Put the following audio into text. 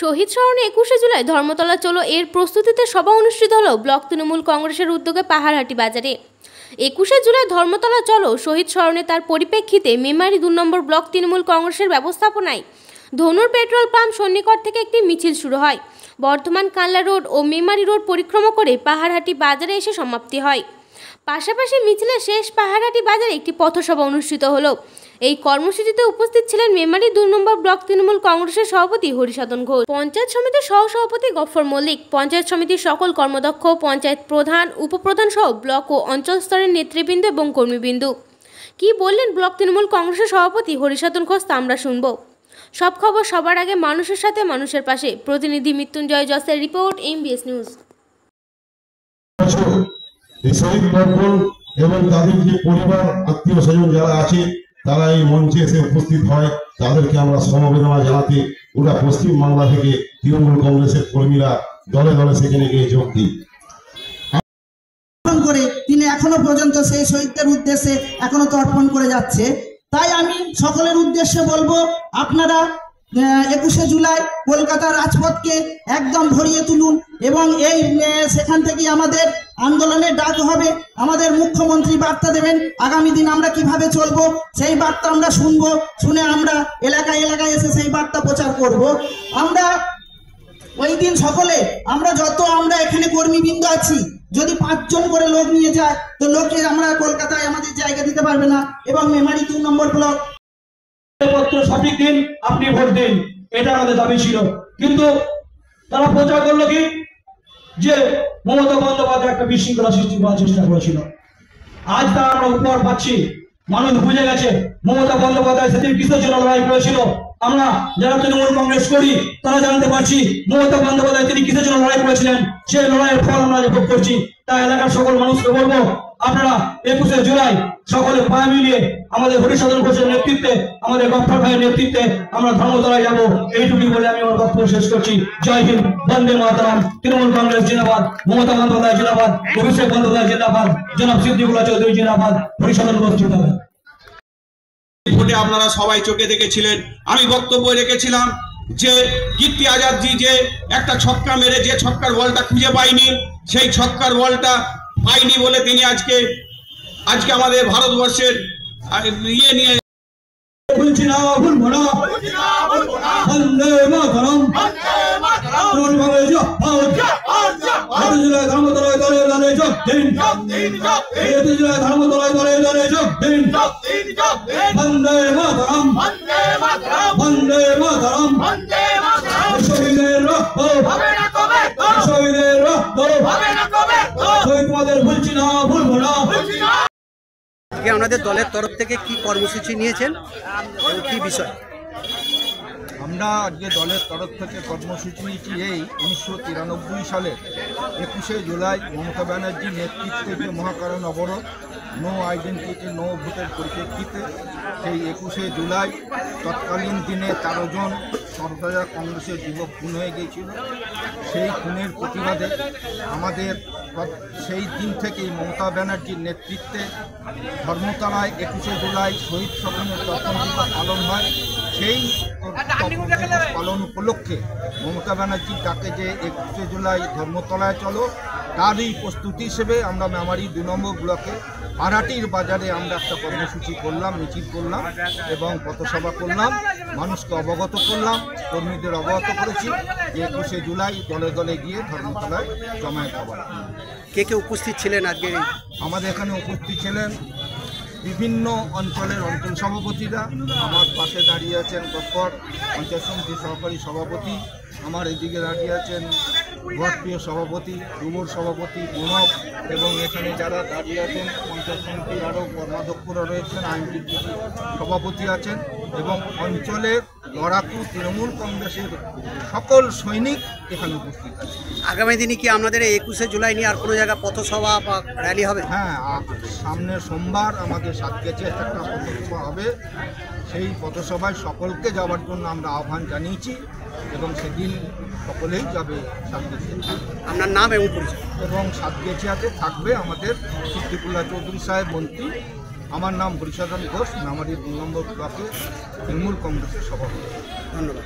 শহীদ স্মরণে 21শে জুলাই ধর্মতলা চলো এর প্রস্তুতিতে সভা অনুষ্ঠিত হলো ব্লক তৃণমূল কংগ্রেসের উদ্যোগে পাহাড়হাটি বাজারে। 21শে জুলাই ধর্মতলা চলো শহীদ স্মরণে তার পরিপ্রেক্ষিতে মেমারি 2 নম্বর ব্লক তৃণমূল কংগ্রেসের ব্যবস্থাপনায় ধনুর পেট্রোল পাম্প সন্নিকট থেকে একটি মিছিল শুরু হয়। বর্ধমান কানলা রোড ও মেমারি রোড পরিক্রমা করে পাহাড়হাটি বাজারে এসে সমাপ্তি হয়। পাশাপাশি মিছিলের শেষ পাহাড়হাটি বাজারে একটি পথসভা অনুষ্ঠিত হলো। এই কর্মসূচিতে উপস্থিত ছিলেন মেমারি 2 নম্বর ব্লক তৃণমূল কংগ্রেসের সভাপতি হরিসাধন ঘোষ, পঞ্চায়েত সমিতির সহসভাপতি গফর মল্লিক, পঞ্চায়েত সমিতির সকল কর্মদক্ষ, পঞ্চায়েত প্রধান, উপপ্রধান সহ ব্লক ও অঞ্চল স্তরের নেতৃবৃন্দ এবং কর্মীবৃন্দ। কি বললেন ব্লক তৃণমূল কংগ্রেসের সভাপতি হরিসাধন ঘোষ তা আমরা শুনব। সব খবর সবার আগে মানুষের সাথে মানুষের পাশে। প্রতিনিধি মৃত্যুঞ্জয় জসের রিপোর্ট, MBS নিউজ। এবং তাদের যে পরিবার আত্মীয় স্বজন যারা আছে তারা এই মঞ্চে এসে উপস্থিত হয়, তাদেরকে আমরা সমবেদনা জানাতে গোটা পশ্চিম বাংলা থেকে তৃণমূল কংগ্রেসের কর্মীরা দলে দলে সেখানে গিয়ে যোগ দিই করে তিনি এখনো পর্যন্ত সেই শহীদদের উদ্দেশ্যে এখনো তর্পণ করে যাচ্ছে। তাই আমি সকলের উদ্দেশ্যে বলবো, আপনারা 21শে জুলাই কলকাতার রাজপথকে একদম ভরিয়ে তুলুন এবং এই সেখান থেকে আমাদের আন্দোলনের ডাক হবে। আমাদের মুখ্যমন্ত্রী বার্তা দেবেন আগামী দিন আমরা কিভাবে চলবো, সেই বার্তা আমরা শুনবো, শুনে আমরা এলাকায় এলাকায় এসে সেই বার্তা প্রচার করব। আমরা ওই দিন সকলে আমরা এখানে কর্মীবৃন্দ আছি, যদি 5 জন করে লোক নিয়ে যায় তো লোকে আমরা কলকাতায় আমাদের জায়গা দিতে পারবে না। এবং মেমারি 2 নম্বর ব্লক পত্র সঠিক দিন, আপনি ভোট দিন, এটা আমাদের দাবি ছিল। কিন্তু তারা প্রচার করলো কি যে মমতা বন্দ্যোপাধ্যায় একটা বিশৃঙ্খলা সৃষ্টি করার চেষ্টা করেছিল। আজ তারা আমরা উপহার পাচ্ছি, মানুষ বুঝে গেছে মমতা বন্দ্যোপাধ্যায় সেদিন কিসের জন্য লড়াই করেছিল। আমরা যারা তৃণমূল কংগ্রেস করি তারা জানতে পারছি মমতা বন্দ্যোপাধ্যায় তিনি কিসের জন্য লড়াই করেছিলেন, সেই লড়াইয়ের ফল আমরা ভোগ করছি। তাই এলাকার সকল মানুষকে বলবো, আপনারা 21শে জুলাই সকলে পায়ে মিলিয়ে আমাদের হরিসাধন ঘোষের নেতৃত্বে, আমাদের গফর ভাইয়ের নেতৃত্বে আমরা ধর্মতলায় যাবো। এইটুকুই বলে আমি আমার বক্তব্য শেষ করছি। জয় হিন্দ, বন্দে মাতরম। তৃণমূল কংগ্রেস জিন্দাবাদ, মমতা বন্দ্যোপাধ্যায় জিন্দাবাদ, অভিষেক বন্দ্যোপাধ্যায় জিন্দাবাদ, জনাব সিদ্দিকুল্লাহ চৌধুরী জিন্দাবাদ, হরিসাধন ঘোষ জিন্দাবাদ। ভোটে আপনারা সবাই চোখে দেখেছিলেন, আমি বক্তব্য রেখেছিলাম যে কীর্তি আজাদজি যে একটা ছক্কা মেরে যে ছক্কার বলটা খুঁজে পাইনি, সেই ছক্কার বলটা পাইনি বলে তিনি আজকে আমাদের ভারতবর্ষের ইয়ে নিয়ে বলছি না, ভুলবো না, বন্দে মাতরম, ধর্মতলায় দলে দলে যোগ দিন, ধর্মতলায় দলে দলে যোগ দিন, বন্দে মাতরম, বন্দে মাতরম, শহীদের রক্ত, শহীদের রক্ত, শহীদ তোমাদের ভুলছি না, ভুলবো না। আপনাদের দলের তরফ থেকে কি কর্মসূচি নিয়েছেন এবং কি বিষয়? আমরা আজকে দলের তরফ থেকে কর্মসূচি নিয়েছি এই 1993 সালে 21শে জুলাই মমতা ব্যানার্জির নেতৃত্বে যে মহাকারণ অবরোধ, নো আইডেন্টিটি নো ভোটের পরিপ্রেক্ষিতে সেই 21শে জুলাই তৎকালীন দিনে 13 জন সরদারা কংগ্রেসের যুবক খুন হয়ে গিয়েছিল। সেই খুনের প্রতিবাদে আমাদের সেই দিন থেকেই মমতা ব্যানার্জির নেতৃত্বে ধর্মতলায় 21শে জুলাই শহীদ স্মরণের তর্পণ দিবস পালন হয়। সেই পালন উপলক্ষে মমতা ব্যানার্জির ডাকে যে 21শে জুলাই ধর্মতলায় চলো, তারই প্রস্তুতি হিসেবে আমরা মেমারি 2 নম্বর ব্লকে পাহাড়হাটির বাজারে আমরা একটা কর্মসূচি করলাম, মিছিল করলাম এবং পথসভা করলাম, মানুষকে অবগত করলাম, কর্মীদের অবগত করেছি যে 21শে জুলাই দলে দলে গিয়ে ধর্মতলায় জমায়েত হবার। কে কে উপস্থিত ছিলেন আজকে? আমাদের এখানে উপস্থিত ছিলেন বিভিন্ন অঞ্চলের অঞ্চল সভাপতিরা, আমার পাশে দাঁড়িয়ে আছেন গফর পঞ্চায়েত সমিতির সহকারী সভাপতি, আমার এদিকে দাঁড়িয়ে আছেন ভোটপ্রিয় সভাপতি, যুবর সভাপতি প্রণব, এবং এখানে যারা দাঁড়িয়ে আছেন পঞ্চায়েত সমিতির আরও কর্মাধ্যক্ষরা রয়েছেন, আইনজীবী সভাপতি আছেন এবং অঞ্চলের লড়াকু তৃণমূল কংগ্রেসের সকল সৈনিক এখানে উপস্থিত আছে। আগামী দিনে কি আপনাদের 21শে জুলাই নিয়ে আর কোনো জায়গায় পথসভা বা র্যালি হবে? হ্যাঁ, সামনের সোমবার আমাদের সাতগেছে একটা পথসভা হবে। সেই পথসভায় সকলকে যাওয়ার জন্য আমরা আহ্বান জানিয়েছি এবং সেদিন সকলেই যাবে সাতগেছিয়া। আপনার নাম এবং পরিচয়? এবং সাতগেছিয়াতে থাকবে আমাদের সিদ্দিকুল্লাহ চৌধুরী সাহেব মন্ত্রী। আমার নাম হরিসাধন ঘোষ, মেমারি 2 নম্বর ব্লকে তৃণমূল কংগ্রেসের সভাপতি। ধন্যবাদ।